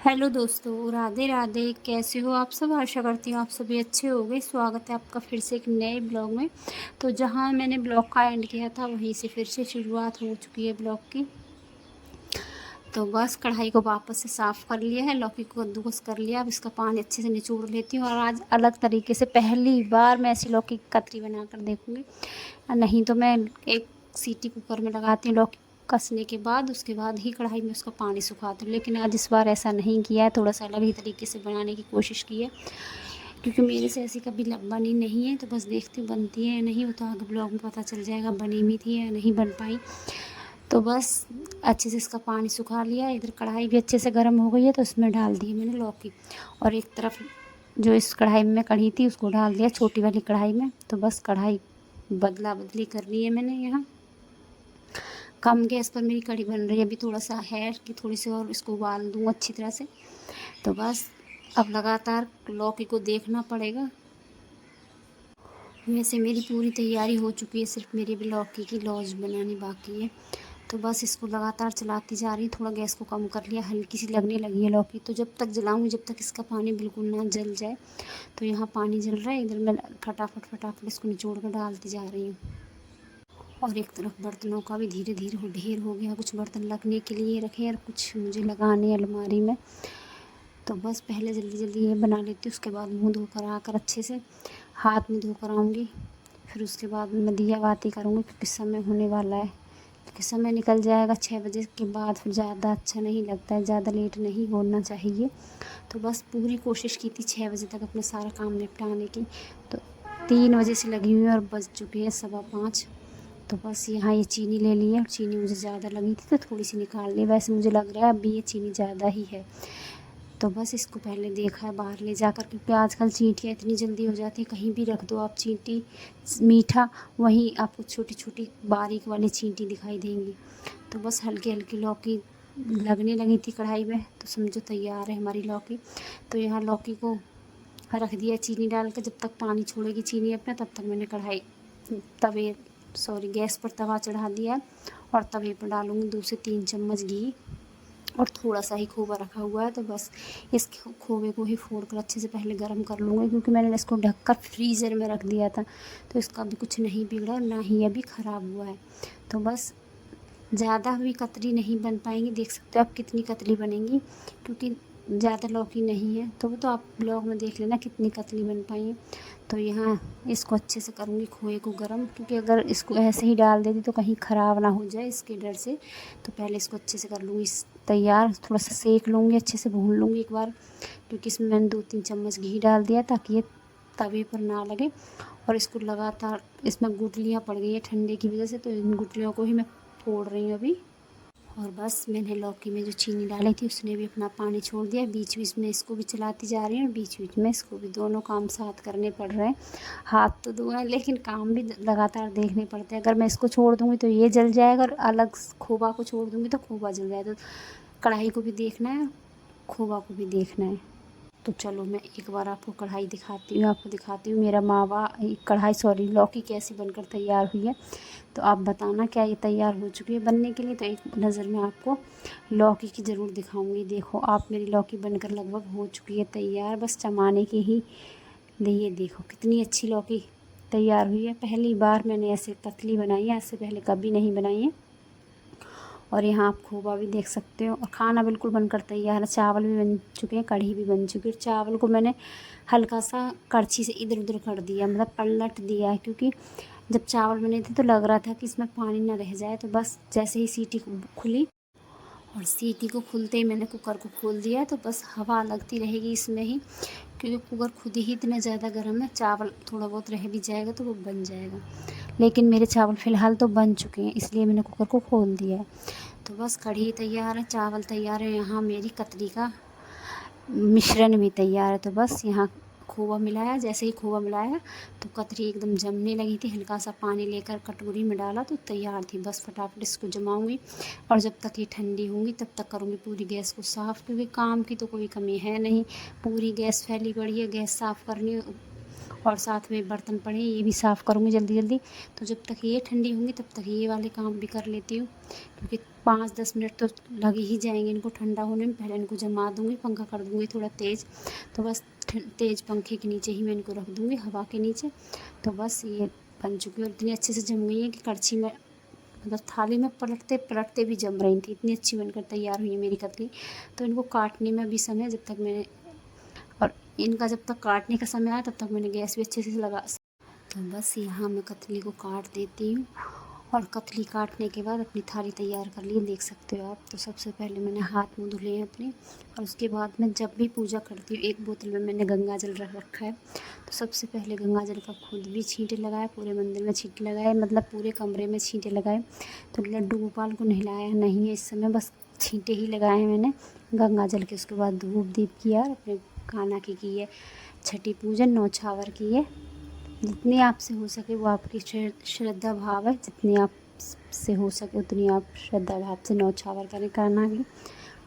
Hello दोस्तों, राधे राधे। कैसे हो आप सब? आशा करती हूँ आप सभी अच्छे होंगे। स्वागत है आपका फिर से एक नए ब्लॉग में। तो जहाँ मैंने ब्लॉग का एंड किया था वहीं से फिर से शुरुआत हो चुकी है ब्लॉग की। तो बस कढ़ाई को वापस से साफ़ कर लिया है, लौकी को कद्दूकस कर लिया। अब इसका पानी अच्छे से निचोड़ लेती हूँ और आज अलग तरीके से पहली बार मैं ऐसी लौकी की कतरी बना कर देखूँगी। नहीं तो मैं एक सीटी कुकर में लगाती हूँ लौकी कसने के बाद, उसके बाद ही कढ़ाई में उसका पानी सुखाती हूँ। लेकिन आज इस बार ऐसा नहीं किया है, थोड़ा सा अलग ही तरीके से बनाने की कोशिश की है, क्योंकि मेरे से ऐसी कभी बनी नहीं है। तो बस देखती हूँ बनती है या नहीं, वो तो आगे ब्लॉग में पता चल जाएगा बनी हुई थी या नहीं बन पाई। तो बस अच्छे से इसका पानी सुखा लिया। इधर कढ़ाई भी अच्छे से गर्म हो गई है, तो इसमें डाल दी मैंने लौकी। और एक तरफ जो इस कढ़ाई में कढ़ी थी उसको डाल दिया छोटी वाली कढ़ाई में। तो बस कढ़ाई बदला बदली करनी है मैंने यहाँ। कम गैस पर मेरी कढ़ी बन रही है। अभी थोड़ा सा है कि थोड़ी सी और इसको उबाल दूँ अच्छी तरह से। तो बस अब लगातार लौकी को देखना पड़ेगा। वैसे मेरी पूरी तैयारी हो चुकी है, सिर्फ मेरी भी लौकी की लौज बनानी बाकी है। तो बस इसको लगातार चलाती जा रही। थोड़ा गैस को कम कर लिया, हल्की सी लगने लगी है लौकी। तो जब तक जलाऊंगी जब तक इसका पानी बिल्कुल ना जल जाए। तो यहाँ पानी जल रहा है, इधर मैं फटाफट फटाफट इसको निचोड़ कर डालती जा रही हूँ। और एक तरफ बर्तनों का भी धीरे धीरे ढेर हो गया। कुछ बर्तन लगने के लिए रखे और कुछ मुझे लगाने अलमारी में। तो बस पहले जल्दी जल्दी ये बना लेती हूँ, उसके बाद मुँह धोकर आकर अच्छे से हाथ में धोकर आऊँगी। फिर उसके बाद मैं दिया बाती करूँगी, क्योंकि समय होने वाला है। क्योंकि समय निकल जाएगा 6 बजे के बाद, फिर ज़्यादा अच्छा नहीं लगता है, ज़्यादा लेट नहीं होना चाहिए। तो बस पूरी कोशिश की थी 6 बजे तक अपना सारा काम निपटाने की। तो 3 बजे से लगी हुई है और बज चुके हैं 4:15। तो बस यहाँ ये चीनी ले ली है, और चीनी मुझे ज़्यादा लगी थी तो थोड़ी सी निकाल ली। वैसे मुझे लग रहा है अभी ये चीनी ज़्यादा ही है। तो बस इसको पहले देखा है बाहर ले जाकर, क्योंकि आजकल चींटियाँ इतनी जल्दी हो जाती है, कहीं भी रख दो आप चींटी मीठा, वहीं आपको छोटी छोटी बारीक वाली चींटी दिखाई देंगी। तो बस हल्की हल्की लौकी लगने लगी थी कढ़ाई में, तो समझो तैयार है हमारी लौकी। तो यहाँ लौकी को रख दिया चीनी डाल कर। जब तक पानी छोड़ेगी चीनी अपना, तब तक मैंने गैस पर तवा चढ़ा दिया। और तवे पर डालूँगी 2 से 3 चम्मच घी, और थोड़ा सा ही खोवा रखा हुआ है। तो बस इस खोवे को ही फोड़ कर अच्छे से पहले गर्म कर लूँगी, क्योंकि मैंने इसको ढककर फ्रीज़र में रख दिया था। तो इसका भी कुछ नहीं बिगड़ा, ना ही अभी ख़राब हुआ है। तो बस ज़्यादा भी कतरी नहीं बन पाएंगी, देख सकते हो आप कितनी कतली बनेंगी, क्योंकि ज़्यादा लौकी नहीं है। तो वो तो आप ब्लॉग में देख लेना कितनी कतली बन पाई है। तो यहाँ इसको अच्छे से करूँगी खोए को गर्म, क्योंकि अगर इसको ऐसे ही डाल देती तो कहीं ख़राब ना हो जाए इसके डर से। तो पहले इसको अच्छे से कर लूँगी तैयार। थोड़ा सा सेक लूँगी, अच्छे से भून लूँगी एक बार, क्योंकि इसमें मैंने 2-3 चम्मच घी डाल दिया ताकि ये तवे पर ना लगे। और इसको लगातार, इसमें गुठलियाँ पड़ गई है ठंडे की वजह से, तो इन गुठलियों को ही मैं फोड़ रही हूँ अभी। और बस मैंने लौकी में जो चीनी डाली थी उसने भी अपना पानी छोड़ दिया। बीच बीच में इसको भी चलाती जा रही हूँ, और बीच बीच में इसको भी, दोनों काम साथ करने पड़ रहे हैं। हाथ तो दो हैं, लेकिन काम भी लगातार देखने पड़ते हैं। अगर मैं इसको छोड़ दूँगी तो ये जल जाएगा, और अलग खोबा को छोड़ दूँगी तो खोबा जल जाएगा। तो कढ़ाई को भी देखना है, खोबा को भी देखना है। तो चलो मैं एक बार आपको कढ़ाई दिखाती हूँ, मेरा मावा कढ़ाई लौकी कैसी बनकर तैयार हुई है। तो आप बताना क्या ये तैयार हो चुकी है बनने के लिए। तो एक नज़र में आपको लौकी की ज़रूर दिखाऊंगी। देखो आप, मेरी लौकी बनकर लगभग हो चुकी है तैयार, बस चमाने की ही लिए। देखो कितनी अच्छी लौकी तैयार हुई है। पहली बार मैंने ऐसे पतली बनाई है, इससे पहले कभी नहीं बनाई है। और यहाँ आप खोबा भी देख सकते हो। और खाना बिल्कुल बनकर तैयार है। चावल भी बन चुके हैं, कढ़ी भी बन चुकी है। चावल को मैंने हल्का सा कड़छी से इधर उधर कर दिया, मतलब पलट दिया है, क्योंकि जब चावल बने थे तो लग रहा था कि इसमें पानी ना रह जाए। तो बस जैसे ही सीटी खुली, और सीटी को खुलते ही मैंने कुकर को खोल दिया। तो बस हवा लगती रहेगी इसमें ही, क्योंकि कुकर खुद ही इतना ज़्यादा गर्म है। चावल थोड़ा बहुत रह भी जाएगा तो वो बन जाएगा। लेकिन मेरे चावल फ़िलहाल तो बन चुके हैं, इसलिए मैंने कुकर को खोल दिया है। तो बस कढ़ी तैयार है, चावल तैयार है, यहाँ मेरी कतरी का मिश्रण भी तैयार है। तो बस यहाँ खोवा मिलाया, जैसे ही खोवा मिलाया तो कतरी एकदम जमने लगी थी। हल्का सा पानी लेकर कटोरी में डाला तो तैयार थी। बस फटाफट इसको जमाऊंगी, और जब तक ये ठंडी होंगी तब तक करूँगी पूरी गैस को साफ़, क्योंकि काम की तो कोई कमी है नहीं। पूरी गैस फैली पड़ी है, गैस साफ़ करनी, और साथ में बर्तन पड़े ये भी साफ़ करूँगी जल्दी जल्दी। तो जब तक ये ठंडी होंगी तब तक ये वाले काम भी कर लेती हूँ, क्योंकि 5-10 मिनट तो लग ही जाएंगे इनको ठंडा होने में। पहले इनको जमा दूँगी, पंखा कर दूँगी थोड़ा तेज़, तो बस तेज़ पंखे के नीचे ही मैं इनको रख दूँगी, हवा के नीचे। तो बस ये बन चुकी है और इतनी अच्छे से जम गई है कि कड़छी में मतलब थाली में पलटते पलटते भी जम रही थी, इतनी अच्छी बनकर तैयार हुई है मेरी कतली। तो इनको काटने में भी समय जब तक मैंने और इनका जब तक काटने का समय आया तब तक मैंने गैस भी अच्छे से लगा। तो बस यहाँ मैं कतली को काट देती हूँ और कतली काटने के बाद अपनी थाली तैयार कर ली, देख सकते हो आप। तो सबसे पहले मैंने हाथ मुँह धुले हैं अपने, और उसके बाद मैं जब भी पूजा करती हूँ एक बोतल में मैंने गंगा जल रख रखा है। तो सबसे पहले गंगा जल का खुद भी छींटे लगाए, पूरे मंदिर में छींटे लगाए, मतलब पूरे कमरे में छींटे लगाए। तो लड्डू गोपाल को नहलाया नहीं है इस समय, बस छींटे ही लगाए हैं मैंने गंगा जल के। उसके बाद धूप दीप किया और अपने कान्हा की है छठी पूजन, न्यौछावर की है। जितनी आपसे हो सके वो आपकी श्रद्धा भाव है, जितनी आप से हो सके उतनी आप श्रद्धा भाव से न्यौछावर करें कान्हा की।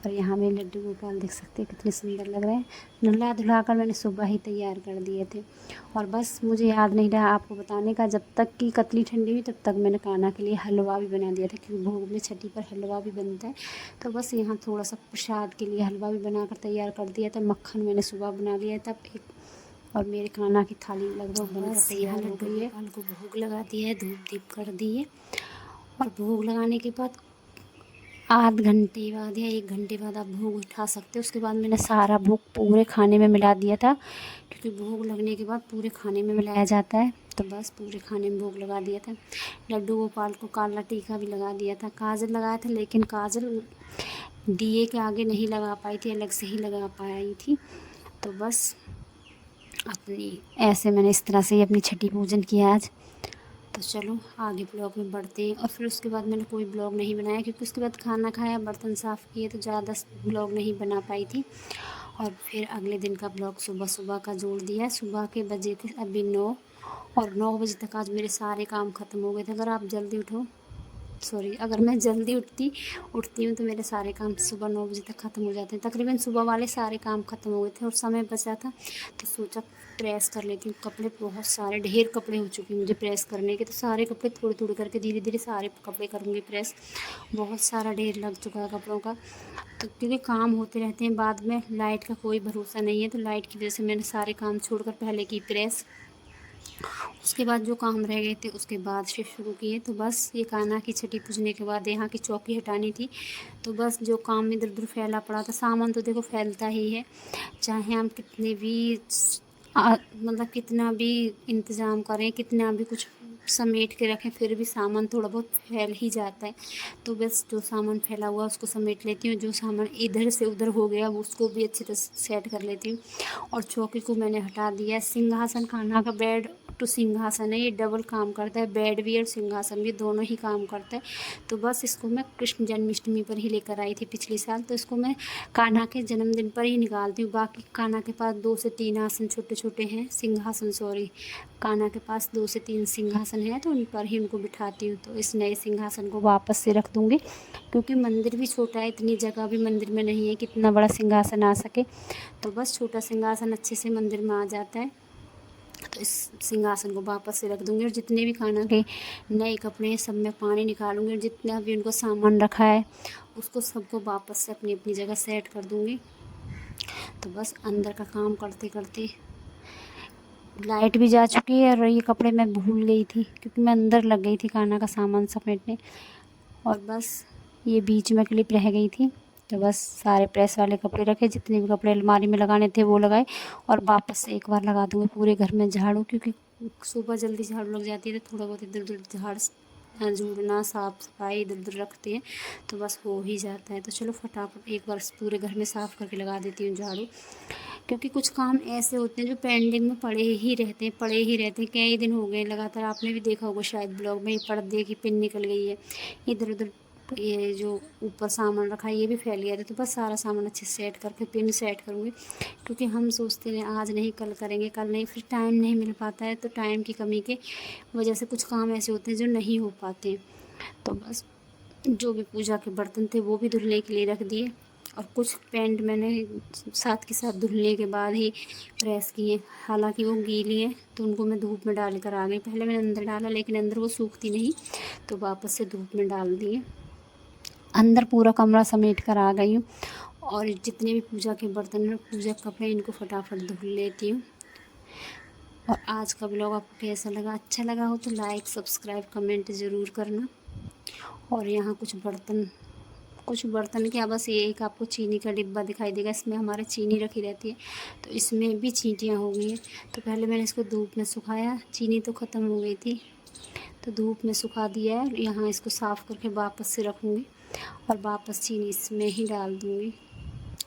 और यहाँ मेरे लड्डू गोपाल देख सकते हैं कितने सुंदर लग रहे हैं। नहला धुला कर मैंने सुबह ही तैयार कर दिए थे। और बस मुझे याद नहीं रहा आपको बताने का, जब तक कि कतली ठंडी हुई तब तक मैंने कान्हा के लिए हलवा भी बना दिया था, क्योंकि भोग में छठी पर हलवा भी बनता है। तो बस यहाँ थोड़ा सा प्रसाद के लिए हलवा भी बना कर तैयार कर दिया था। मक्खन मैंने सुबह बना लिया था एक, और मेरे कान्हा की थाली लगभग बनकर तैयार हो गई है। गोपाल को भोग लगा दिया है, धूप दीप कर दिए, और भोग लगाने के बाद आध घंटे बाद या 1 घंटे बाद आप भोग उठा सकते हो। उसके बाद मैंने सारा भोग पूरे खाने में मिला दिया था, क्योंकि भोग लगने के बाद पूरे खाने में मिलाया जाता है। तो बस पूरे खाने में भोग लगा दिया था। लड्डू गोपाल को काला टीका भी लगा दिया था, काजल लगाया था, लेकिन काजल दिए के आगे नहीं लगा पाई थी, अलग से ही लगा पाई थी। तो बस अपनी ऐसे मैंने इस तरह से ही अपनी छठी पूजन किया आज। तो चलो आगे ब्लॉग में बढ़ते हैं। और फिर उसके बाद मैंने कोई ब्लॉग नहीं बनाया, क्योंकि उसके बाद खाना खाया, बर्तन साफ़ किए, तो ज़्यादा ब्लॉग नहीं बना पाई थी। और फिर अगले दिन का ब्लॉग सुबह सुबह का जोड़ दिया। सुबह के बजे थे अभी 9, और 9 बजे तक आज मेरे सारे काम ख़त्म हो गए थे। अगर आप जल्दी उठो, सॉरी, अगर मैं जल्दी उठती हूँ तो मेरे सारे काम सुबह 9 बजे तक ख़त्म हो जाते हैं। तकरीबन सुबह वाले सारे काम ख़त्म हो गए थे और समय बचा था, तो सोचा प्रेस कर लेती हूँ। कपड़े बहुत सारे, ढेर कपड़े हो चुके हैं मुझे प्रेस करने के, तो सारे कपड़े थोड़े थोड़े करके धीरे धीरे सारे कपड़े करूँगी प्रेस। बहुत सारा ढेर लग चुका है कपड़ों का। तो क्योंकि काम होते रहते हैं, बाद में लाइट का कोई भरोसा नहीं है, तो लाइट की वजह से मैंने सारे काम छोड़कर पहले की प्रेस। उसके बाद जो काम रह गए थे उसके बाद फिर शुरू किए। तो बस ये कान्हा की छठी पूजने के बाद यहाँ की चौकी हटानी थी। तो बस जो काम इधर उधर फैला पड़ा था, सामान तो देखो फैलता ही है, चाहे हम कितने भी मतलब कितना भी इंतज़ाम करें, कितना भी कुछ समेट के रखें, फिर भी सामान थोड़ा बहुत फैल ही जाता है। तो बस जो सामान फैला हुआ उसको समेट लेती हूँ, जो सामान इधर से उधर हो गया वो उसको भी अच्छी तरह सेट कर लेती हूँ। और चौकी को मैंने हटा दिया। सिंहासन कान्हा का बेड तो सिंहासन है, ये डबल काम करता है, बेड भी और सिंहासन भी दोनों ही काम करता है। तो बस इसको मैं कृष्ण जन्माष्टमी पर ही लेकर आई थी पिछले साल, तो इसको मैं कान्हा के जन्मदिन पर ही निकालती हूँ। बाकी कान्हा के पास 2 से 3 आसन छोटे छोटे हैं, सिंहासन सॉरी, कान्हा के पास 2 से 3 सिंहासन हैं, तो उन पर ही उनको बिठाती हूँ। तो इस नए सिंहासन को वापस से रख दूँगी, क्योंकि मंदिर भी छोटा है, इतनी जगह भी मंदिर में नहीं है कि इतना बड़ा सिंहासन आ सके। तो बस छोटा सिंहासन अच्छे से मंदिर में आ जाता है। तो इस सिंहासन को वापस से रख दूँगी, और जितने भी कान्हा के नए कपड़े हैं सब मैं पानी निकालूँगी, और जितना भी उनको सामान रखा है उसको सबको वापस से अपनी अपनी जगह सेट कर दूँगी। तो बस अंदर का काम करते करते लाइट भी जा चुकी है, और ये कपड़े मैं भूल गई थी क्योंकि मैं अंदर लग गई थी कान्हा का सामान समेटने, और बस ये बीच में क्लिप रह गई थी। तो बस सारे प्रेस वाले कपड़े रखे, जितने भी कपड़े अलमारी में लगाने थे वो लगाए, और वापस से एक बार लगा दूँगी पूरे घर में झाड़ू, क्योंकि सुबह जल्दी झाड़ू लग जाती है, तो थोड़ा बहुत इधर उधर झाड़ झूड़ना साफ़ सफाई इधर उधर रखते हैं तो बस हो ही जाता है। तो चलो फटाफट एक बार पूरे घर में साफ़ करके लगा देती हूँ झाड़ू, क्योंकि कुछ काम ऐसे होते हैं जो पेंडिंग में पड़े ही रहते हैं कई दिन हो गए लगातार। आपने भी देखा होगा शायद ब्लॉग में, ये पर्दे की पिन निकल गई है, इधर उधर ये जो ऊपर सामान रखा है ये भी फैल गया था। तो बस सारा सामान अच्छे से सेट करके पिन सेट करूँगी, क्योंकि हम सोचते हैं आज नहीं कल करेंगे, कल नहीं, फिर टाइम नहीं मिल पाता है। तो टाइम की कमी के वजह से कुछ काम ऐसे होते हैं जो नहीं हो पाते हैं। तो बस जो भी पूजा के बर्तन थे वो भी धुलने के लिए रख दिए, और कुछ पैंट मैंने साथ के साथ धुलने के बाद ही प्रेस किए, हालांकि वो गीली है तो उनको मैं धूप में डाल कर आ गई। पहले मैंने अंदर डाला लेकिन अंदर वो सूखती नहीं, तो वापस से धूप में डाल दिए। अंदर पूरा कमरा समेट कर आ गई हूँ। और जितने भी पूजा के बर्तन हैं, पूजा के कपड़े, इनको फटाफट धुल लेती हूँ। और आज का ब्लॉग आपको कैसा लगा? अच्छा लगा हो तो लाइक, सब्सक्राइब, कमेंट ज़रूर करना। और यहाँ कुछ बर्तन क्या, बस ये एक आपको चीनी का डिब्बा दिखाई देगा, इसमें हमारे चीनी रखी रहती है, तो इसमें भी चींटियाँ हो गई हैं। तो पहले मैंने इसको धूप में सुखाया, चीनी तो ख़त्म हो गई थी, तो धूप में सुखा दिया है। और यहाँ इसको साफ़ करके वापस से रखूँगी और वापस चीनी इसमें ही डाल दूँगी।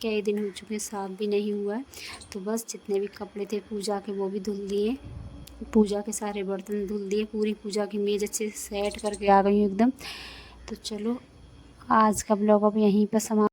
कई दिन हो चुके हैं, साफ़ भी नहीं हुआ है। तो बस जितने भी कपड़े थे पूजा के वो भी धुल दिए, पूजा के सारे बर्तन धुल दिए, पूरी पूजा की मेज़ अच्छे से सेट करके आ गई हूँ एकदम। तो चलो आज का ब्लॉग अब यहीं पर समाप्त।